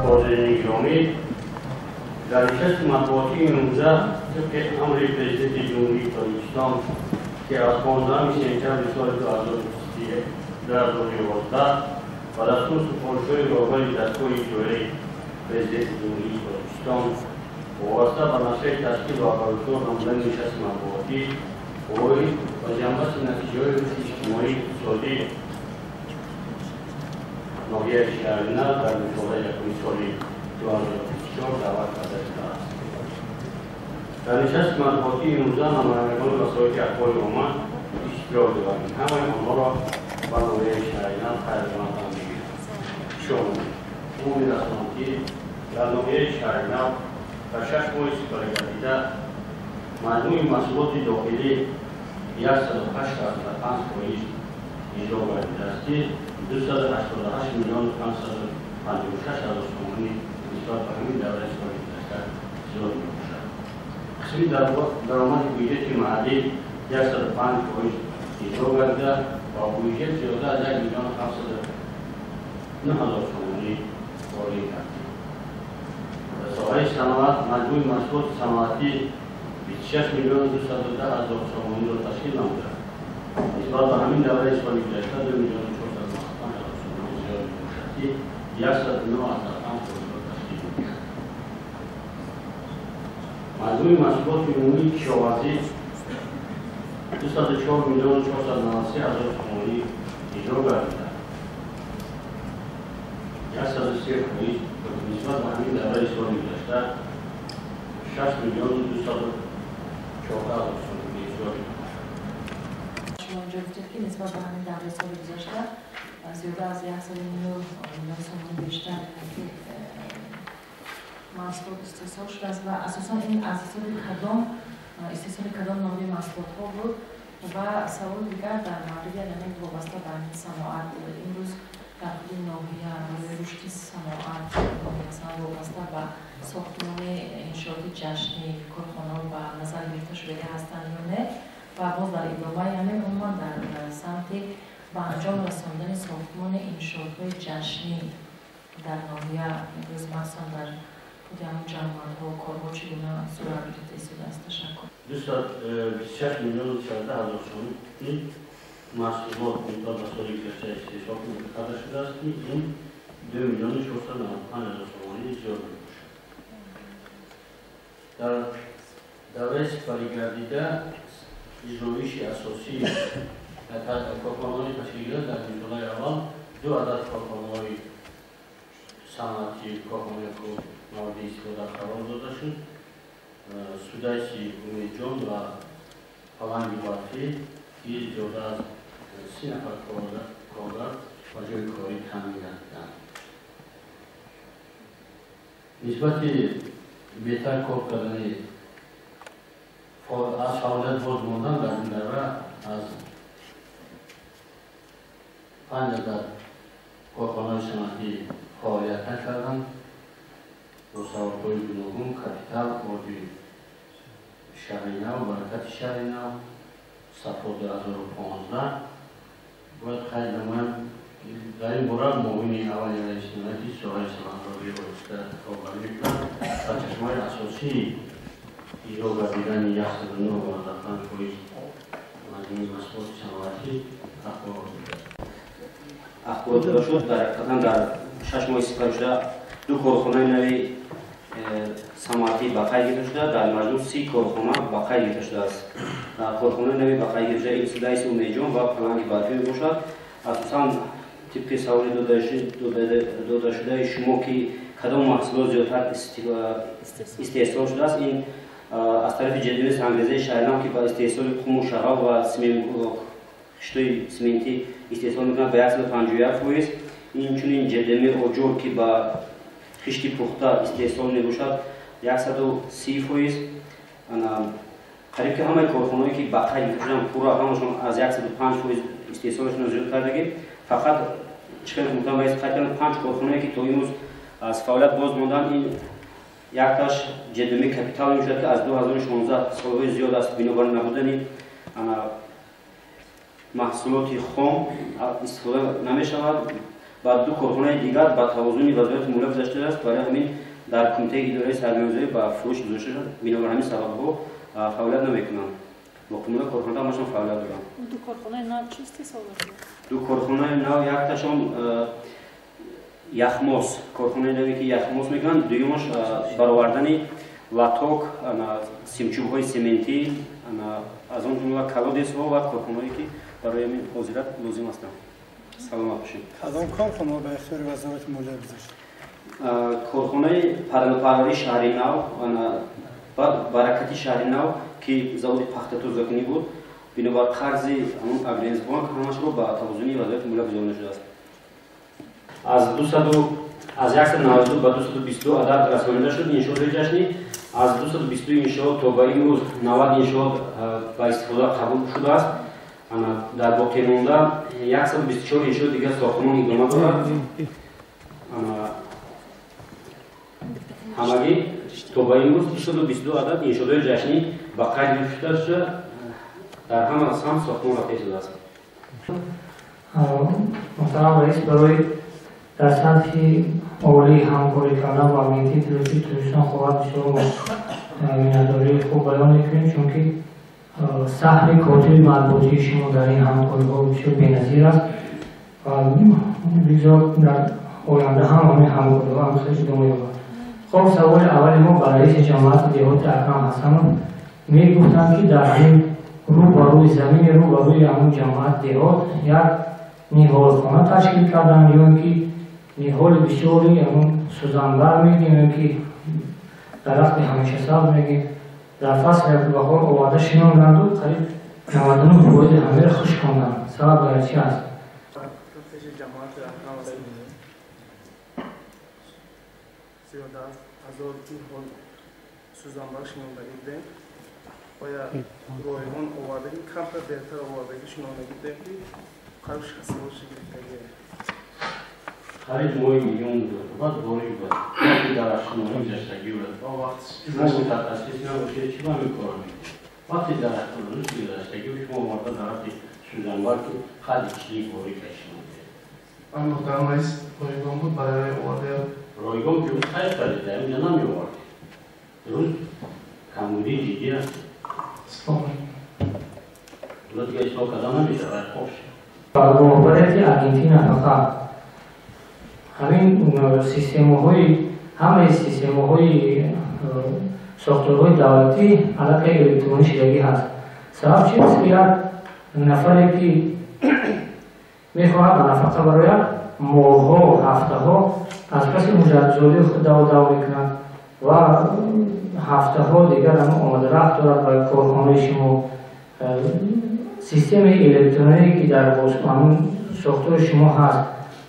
حاضرین گرامی، در نشست مطبوعاتی امروزه طبق امر پرزیدنت جمهوری تاجیکستان که از 15 سپتامبر سال 2011 و دستور سپارش‌های راهبر دستگاه اجرایی پرزیدنت جمهوری تاجیکستان وابسته به مسئله تشکیل و برگزار نمودن نشست مطبوعاتی و جنبش نتیجه‌های رشد اجتماعی اقتصادی ناحیه شهرنه در مشاوره یکم سال 2024 دعوت کرده است. در نشست مطبوعاتی امروزه نمایندگان وسایل اخبار عامه اشتراک دارند. همه آنها را به ناحیه شهرنه خیرخواهان می‌گیرند. شامل امور رسانتی در ناحیه شهرنه در 6 ماه سپری گردیده مجموع محصولات داخلی 108.5% اجرا گردیده است که 288 میلیون 556 هزار تومانی نسبت به همین دوره سال گذشته زیاد می‌باشد. قسمی درآمد بودجه محلی 105% اجرا گردیده و بودجه زیاده از 1 میلیون 709 هزار تومانی واریز گردید. در ساحه صنعت مجموع محصولات صنعتی 26 میلیون 210 هزار تومانی را تشکیل نموده. نسبت به همین دوره سال گذشته 2 میلیون 495 هزار تومانی زیاد می‌باشد که 109.5% را تشکیل می‌دهد. مجموع محصولات عمومی کشاورزی 204 میلیون 493 هزار تومانی اجرا گردیده. 103% نسبت به همین دوره سال گذشته 6 میلیون 214 هزار تومانی اجرا شده. شما اینجا گفتید که نسبت به همین دوره سال گذشته زیاده از 100 میلیون تومان بیشتر محصولات استحصال شده است و اساسا این از استحصال کدام نوع محصولات ها بود و سوال دیگر در مورد وابسته به صنعت امروز در کدام ناحیه رشد صنعت مثلا وابسته به ساختمان انشاءات جشنی کارخانه‌ها و نظر گرفته شده هستند یا نه و باز در ادامه همین عموما در سمت به انجام رساندن ساختمان انشاءات جشنی در ناحیه امروز مثلا در کدام جمعیت‌ها و کارها چگونه صورت گرفته است؟ تشکر. 226 میلیون 14 هزار تومانی محصولات مقدار به سال گذشته استحصال کرده شده است که این 2 میلیون 495 هزار تومانی زیاد می‌باشد. در دوره سپری گردیده اجرایش اساسی کارخانه‌های تشکیل گرفت در مرحله اول 2 عدد کارخانه‌های صنعتی کارخانه مورد استفاده قرار داده شد. سودایسی امیدجان و پلنگ برفی که زیاده از 30 نفر کارگر و جای کاری تامین کردند. نسبت بهتر کار کردن از فعالیت باز ماندن در این دوره از 5 عدد کارخانه‌های صنعتی فعالیت کردند. روساوارهای گوناگون، کپیتال، اردوی شهر نو، برکت شهر نو، صفا 2015 باید خیلی نمایم در این باره معاون اولی رئیس جمهوری ساحه صنعت‌های وابسته کاربری می‌کند و چشمه‌های اساسی اجرا گردیدن 109.5% مجموع محصولات صنعتی اخبار داده شد. در 6 ماه سپری شده 2 کارخانه نوی صنعتی به کار گرفته شده. در مجموع 30 کارخانه به کار گرفته شده است. کارخانه نوی به کار گرفته شده این سودایس امیدجان و پلنگ برفی میباشد. اساساً طبق سوال داده شده شما که کدام محصولات زیادتر استحصال شده است، این از طرف جدول انگیزه شهرنو که با استحصال خم و شراب و خشت‌های سمنتی استحصال می‌کند به 151%. این چنین جدول آجر که با خشت پخته استحصال می‌باشد 130%. قریب که همه کارخانه‌ای که بقیه می‌فروشند پورا همشون از 105% استحصالشون زیاد کردگی. فقط چقدر گفتم باید قطعاً 5 کارخانه‌ای که تا امروز از فعالیت باز ماندن این یکتاش جدول کپیتال می‌شود که از 2016 سال‌های زیاد است بنابر نبودن محصولات خام استفاده نمی‌شود و دو کارخانه دیگر با توازن وضعیت مولد گذاشته است. برای همین در کمیته اداره سرمایه‌گذاری با فروش گذاشته شد. بنابر همین سبب‌ها فعالیت نمی‌کنند. وقتی کارخانه همشون فعالیت دارن. دو کارخانه نو چیستی ساخته؟ دو کارخانه نو یک تاشون یخماس، کارخانه نوی که یخماس میکنن، دویمش برآوردن لاتوک، سیمچوب‌های سمنتی، از اون جمله کلودس‌ها و کارخانه‌ای که برای این حاضرات لازم هستند. سلامت باشید. از اون کارخانه به اختیار وزارت مالیه گذاشت. کارخانه پرورش شهری نو و برکتی شهری نو که завод پخت توزکنی بود، بنابر قرض اون اگرینز بانک همش رو با توازن وضعیت مالیه گذاشته شده است. از 192 به 222 عدد رسانیده شد انشاءات جشنی. از 222 انشاءات تا به امروز 90 انشاءات به استفاده قبول شده است. در باقی مانده 124 انشاء دیگر ساختمان ادامه دارد. همگی تا به امروز 222 عدد انشاءات جشنی به قید گرفته شده. در همه ساختمان رفته شده است. محترم رئیس، برای در سطح عالی همکاری کردن و امنیتی تروریسم خواهد شما مینداری خوب بیان میکنیم، چون که سهم کادر مطبوعاتی شما در این همکاری‌ها بسیار بی‌نظیر است و لذا در آینده هم همین همکاری‌ها همچنین ادامه یابد. خب سوال اول ما برای رئیس جماعت دهات اکرم حسن میگفتند که در همین روبروی زمین روبروی همون جماعت دهات یک نهالخانه تشکیل کردن، یا اینکه نهال بسیاری همون سوزنبر میگیم، یا اینکه درخت همیشه سبز میگیم، در فصل بهار آورده شناندند و قریب 99% همه را خشک کردند. سبب برای چی است؟ جماعت اکرم حسن 13,000 نهال سوزنبر شناندگی دهیم و یا رایگان آوردگی کمتر بهتر آوردگی شناندگی دهیم که قریب 60 گرفتگی خرید موی میلیون دلار بعد دوری بود وقتی در اشتماعی جشتگی بود ما متخصص نباشه چی ما میکنم وقتی در اشتماعی جشتگی بود شما مورد طرفی سوزنبر که خیلی چیزی بوری کشیده من محترم رئیس رایگان بود برای آورده رایگان که اون خیلی خریده اینجا نمی آورده روز کمبودی جدی هست دولت که اصلا کدام نمیشه باید خوش محبرتی ارژنتینا فقط همین سیستم‌های همه سیستم‌های ساختارهای دولتی علاقه الکترونی شدگی هست. سبب چیست که یک نفری که میخواهد نفقه برای ماه‌ها هفته‌ها از کسی مجدزالی خود دعوا میکنند و هفته‌ها دیگر هم آماده رفت دارد برای کارخانه شما. سیستم الکترونیکی که در همون ساختار شما هست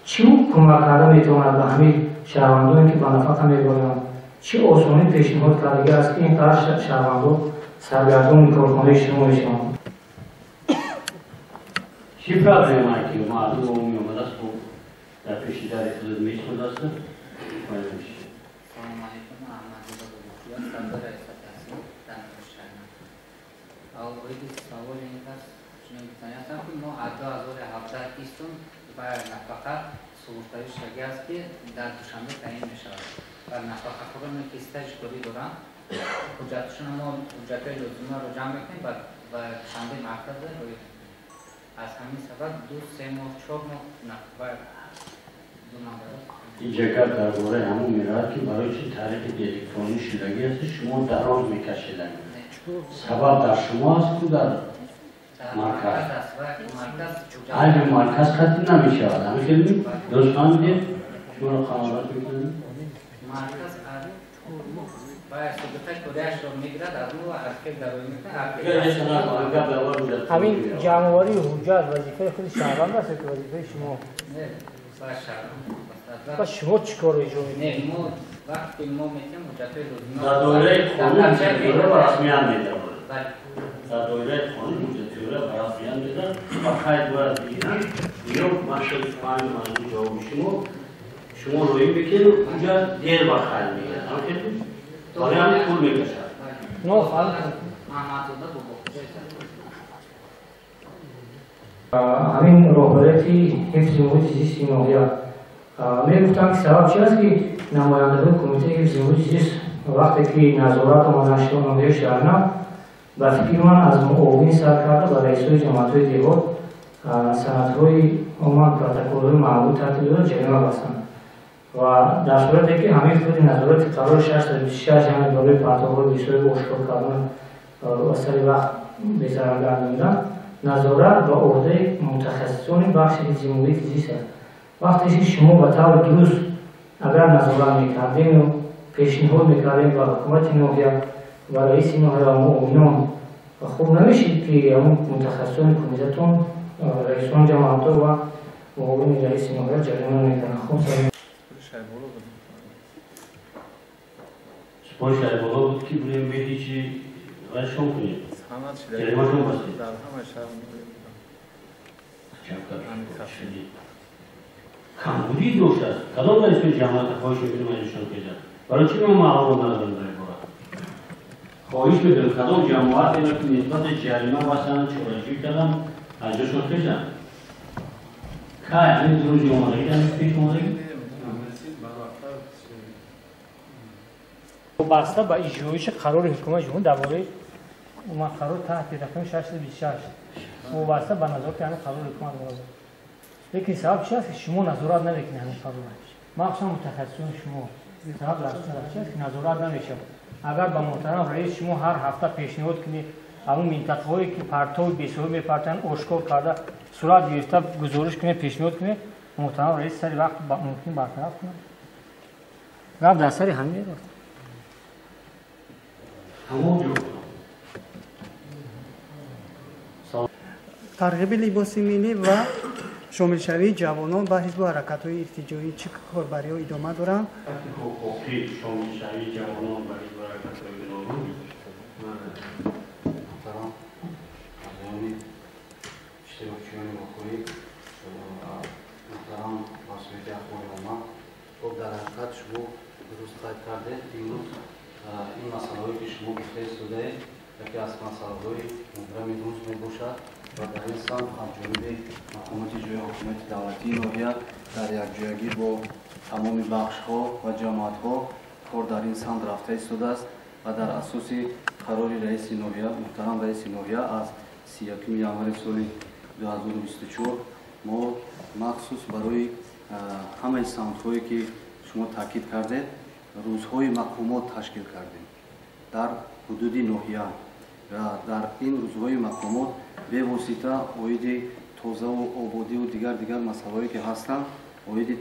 چی کمک کرده میتواند به همین شهروندانی که به نفقه میبایند چه آسانی پیشنهاد کردگی است که این قدر شهروندان سرگردان کارخانه شما میشوند؟ چی فرقی ما که مردم عمومی آمده است خب در پیشی در خود میشود است باید میشه. سلام علیکم، احمد رضا بزرگوار، صدر رئیس تحصیل در شهر. اول سوال این است چون می‌تونم که ما از 2017 ایستون برای نفقه سوختاری شدگی است که در دوشنبه تعیین می‌شود و نفقه خوران که استاج کاری دارن حجتشون ما حجت‌های لزومی رو جمع می‌کنیم و دوشنبه مرکز روی از همین سبب 2-3 ماه 4 ماه نفقه دو نمبر این جگر درباره همون میرد که برای چی طریق الکترونی شدگی است شما دراز میکشیدن سبب در شما است که در مرکز این مرکز خطی نمیشود همه خیلی دوستان دید شما رو خواهد میکنید مرکز باید سبتای کودش رو میگرد از اون و ارکب دروی میکنه همین جمعواری حجت وظیفه خود شهروند است که وظیفه شما نه باید شهروند و شما چی کار اجرا میکنید؟ نه ما وقتی ما میتیم حجتای لزومی در دوره خانون مجدوره و رسمیان میده بله در دوره خانون مجدوره و رسمیان میده و خیلی باید بگیرن یا مشکل فایل معنی جواب شما روی بکنید اونجا دیر با خیلی میگه برای همین پول میکشد نه فعلا همین رهبریتی حفظ محیط زیست ناحیه میگفتم که سبب چی است که نمایندگان کمیته حفظ محیط زیست وقتی که نظارت آمدن شده شهرنامه با فکر من از معاون سر کرده و رئیس‌های جماعت‌های دیگر سندهای آمد پروتکل‌های مربوط ترتیب داده جریمه بستند و در صورتی که همه خود نظارت قرار 626 یعنی برای پرتاب‌های بسیاری آشکار کردن و سری وقت به ضرر گرداندن نظارت و عهده متخصصان بخش حفظ محیط زیست است. وقتی شما به طور درست اگر نظارت می‌کردین و پیشنهاد می‌کردین به حکومت ناحیه و رئیس ناحیه و معاونان خوب نمیشید که اون متخصصان کمیته‌تون رئیسان جماعت‌ها و معاون رئیس ناحیه جریمه می‌کنن. خب سپاه شهربالا بود که بودیم بیدی چی رشون کنید جریمه شون بستید کمبودی دوشت است کدام رئیس جماعت خواهش میکنیم اینشون کجا برای چی ما معاون ندارم در باره خواهش میکنیم کدام جماعت اینا که نسبت جریمه بستن چورجی کردم از جاشون کجا که همین دروزی اومدگی همین پیش اومدگی وابسته به اجرایش قرار حکومت جمهوری درباره اومد قرار تحت رقم 626 وابسته به نظارت همین قرار حکومت بود. لیکن سبب چی است که شما نظارت نمیکنید همین قرار مخصوصا متخصصان شما سبب چی است که نظارت نمیشه. اگر به محترم رئیس شما هر هفته پیشنهاد کنید همون منطقه‌هایی که پرتاب بیسه‌ها میپرتن آشکار کرده صورت گرفته گزارش کنید پیشنهاد کنید محترم رئیس سری وقت ممکن برطرف کنه. رفت در سری همین ترغیب لباس ملی و شامل شوی جوانان به حزب و حرکت‌های ارتجاعی چه کاربری‌ها ادامه دارند؟ شامل شوی جوانان به حزب و حرکت‌های ارتجاعی محترم اشتراکیان واقعی محترم مسئولیت اخبار اومد خب در حقیقت شما درست قید کرده امروز این مسئله‌هایی که شما گفته استوده یکی از مسئله‌های مبرم روز میباشد و در این سمت از جانب مقامات اجرایی حکومت دولتی ناحیه در یکجایگی با تمام بخش‌ها و جماعت‌ها کار در این سمت رفته استوده است و در اساس قرار رئیس ناحیه محترم رئیس ناحیه از 31 ینوار سال 2024 ما مخصوص برای همه سمت‌هایی که شما تاکید کردید روزهای مقامات تشکیل کردیم در حدود ناحیه و در این روزهای مقامات به واسطه اوید توزیع و آبادی و دیگر مسائلی که هستند اوید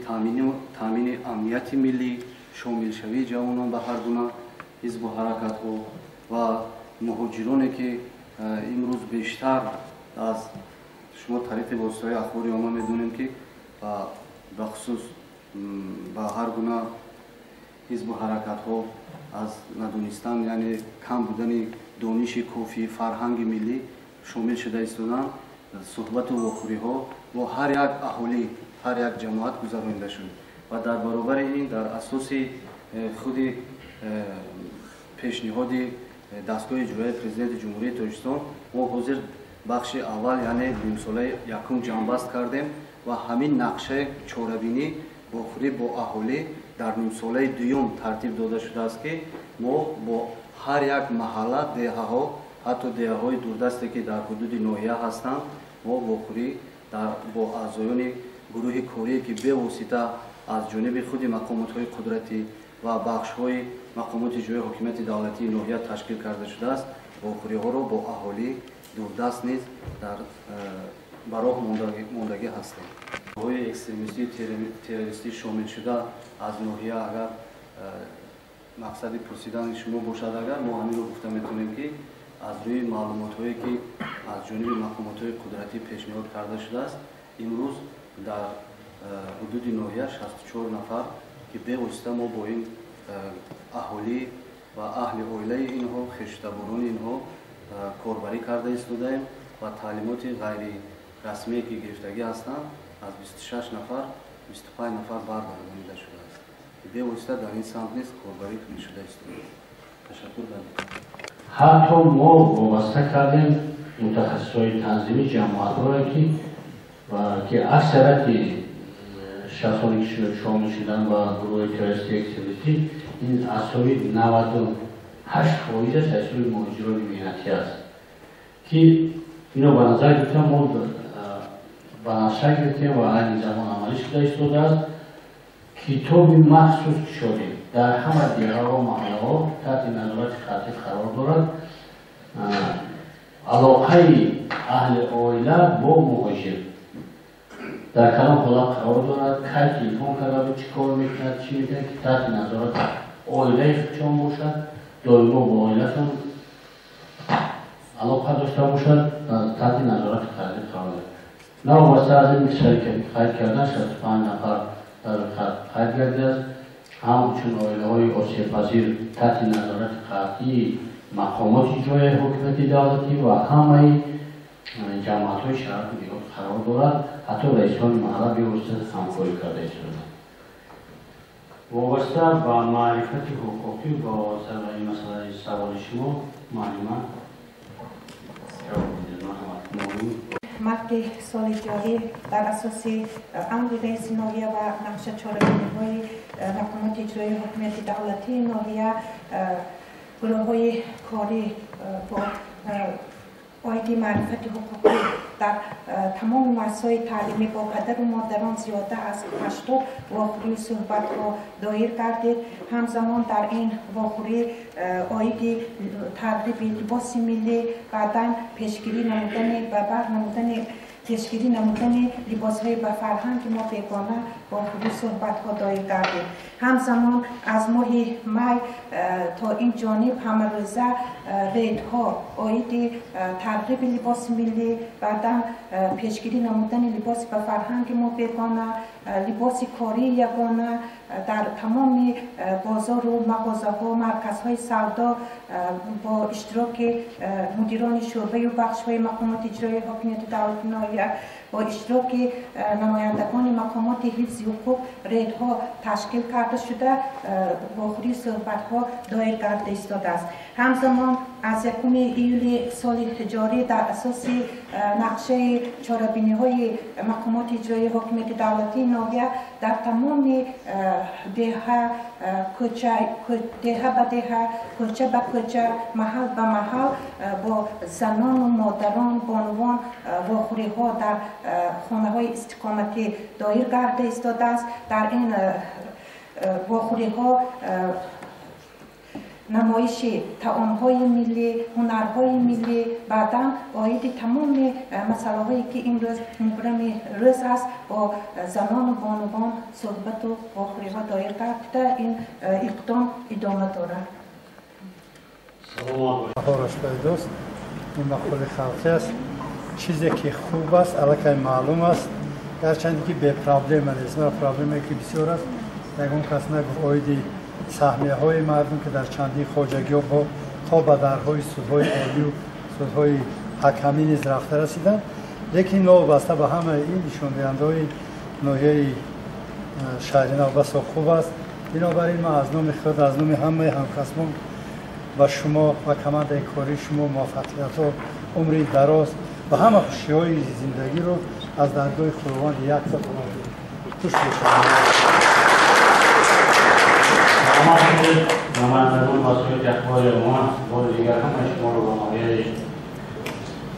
تامین امنیت ملی شامل شوی جوانان به هر گونه حزب و حرکت‌ها و مهاجرانی که امروز بیشتر از شما طریق واسطه اخباری ما میدونیم که به خصوص به هر گونه حزب و حرکت‌ها از ندونستن یعنی کم بودن دانش کافی فرهنگ ملی شامل شده ایستادن صحبت و واخوری‌ها با هر یک اهالی هر یک جماعت گذرانده شد و در برابر این در اساس خود پیشنهاد دستگاه اجرایی پرزیدنت جمهوری تاجیکستان ما حاضر بخش اول یعنی نیم ساله یکم جنبست کردیم و همین نقشه چاره‌بینی واخوری با اهالی در نیم ساله دوم ترتیب داده شده است که ما با هر یک محله دهه‌ها حتی دهه‌های دوردستی که در حدود ناحیه هستند ما واخوری با اعضایان گروه کاری که به واسطه از جانب خود مقامات‌های قدرتی و بخش‌های مقامات اجرایی حکومت دولتی ناحیه تشکیل کرده شده است واخوری‌ها را با اهالی دوردست نیز در براه ماندگی هستیم. های اکستریمیستی تروریستی شامل شده از ناحیه اگر مقصد پرسیدن شما باشد اگر ما همین رو گفته میتونیم که از روی معلومات هایی که از جانب مقامات های قدرتی پیشنهاد کرده شده است امروز در حدود ناحیه 64 نفر که به واسطه ما با این اهالی و اهل عائله اینها خشتبران اینها کاربری کرده ایستادیم و تعلیمات غیر رسمی که گرفتگی هستند از 26 نفر 25 نفر برگردانیده شده است که به واسطه در این سمت نیز کاربری شده است. تشکر دارم. حتی ما وابسته کردیم متخصصای تنظیمی جماعت‌ها را که اکثریت شخصانی که شامل شدن و گروه تروریستی اکتیویستی این اساوی 98% اساوی مهاجران ملتی است که اینو به نظر گرفتیم ما به نظر گرفتیم و این زمان عملی شده ایستاده است. کتاب مخصوص شده در همه دیگر و محله ها تحت نظارت خطی قرار دارد. علاقه اهل عائله با مهاجر در کلام حالت قرار دارد که تلفن کرده چی کار میکند چی میکند که تحت نظارت عائله خودشان باشد، دائما با عائلهشان علاقه داشته باشد تحت نظارت خطی قرار دارد. نه واسه از این شرکت خرید کردن 65 نفر در خرید کرده است. همچون عائله های آسیب پذیر تحت نظارت قطعی مقامات اجرایی حکومتی دولتی و همه جماعت های شهر دیگر قرار دارد. حتی رئیسان محله بیوسته همکاری کرده شده. وابسته با معرفت حقوقی با این مسئله سوال شما معلومه مرد سال جاری در اساس امر رئیس ناحیه و نقش چاره‌بندی‌های مقامات اجرایی حکومت دولتی ناحیه گروه‌های کاری با آیدی معرفت حقوقی در تمام مؤسسه‌های تعلیمی با پدر و مادران زیاده از 80 واخوری صحبت را دایر گردید. همزمان در این واخوری آیدی ترغیب لباس ملی، بعداً پیشگیری نمودن و برنمودن پیشگیری نمودن لباس‌های به فرهنگ ما بیگانه با خود صحبت‌ها دایر گردید. همزمان از ماه می تا این جانب همه روزه ریدها آیدی ترغیب لباس ملی، بعداً پیشگیری نمودن لباس به فرهنگ ما بیگانه، لباس کاری یگانه در تمام بازار و مغازه‌ها، مرکزهای سودا با اشتراک مدیران شعبه و بخش‌های مقامات اجرایی حکومت دولتی ناحیه با اشتراک نمایندگان مقامات حفظ حقوق ریدها تشکیل کرده شده واخوری صحبت‌ها دایر گردیده ایستاده است. همزمان از 1 ایول سال جاری در اساس نقشه چاره‌بینی‌های مقامات اجرایی حکومت دولتی ناحیه در تمام دهه کوچه به دهه، کوچه به کوچه، محل به محل با زنان و مادران بانوان واخوری‌ها در خانه‌های استقامتی دایر گردیده ایستاده است. در این واخوری‌ها نمایش طعام‌های ملی، هنرهای ملی، بعداً آید تمام مسائلی که این روز مبرم روز است با زنان و بانوان صحبت و واخوری‌ها دایر گردیده این اقدام ادامه دارد. دوست این مقوله خلقی است، چیزی که خوب است الکی معلوم است، گرچند که به پرابلم نیست، پرابلمی که بسیار است. یگان کس نگفت آیدی سهمیه های مردم که در چندین خواجگی ها تا به درهای سودهای عالی و سودهای حکمی نیز رفته رسیدند، لیکن وابسته به همه این نشان دهنده های ناحیه شهر نو بسیار خوب است. بنابراین من از نام خود، از نام همه همکسبان و شما و کمند کاری شما موفقیت ها، عمری دراز و همه خوشی های زندگی رو از درگاه خداوند یک سال خوش نمایندگان مسئول اخبار ما بار دیگر همه شما رو به ناحیه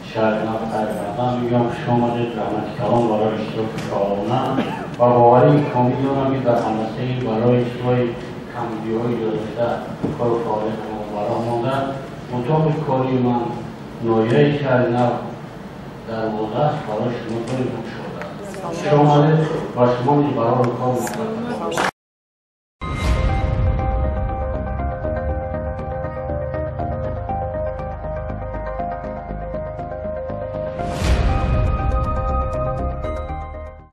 شهر نو خیر کردم میگم خوش آمدید. رحمت کلام برای اشتراک فعالانه و باوری کامل دارم که در همسته برای اشتراک کمیتی‌های داشته کار و فعالیت ما برای مانده. مطابق کاری من ناحیه شهر نو در واقع است برای شما داریم خوش آمدید. خوش آمدید و شما نیز برای کار موفق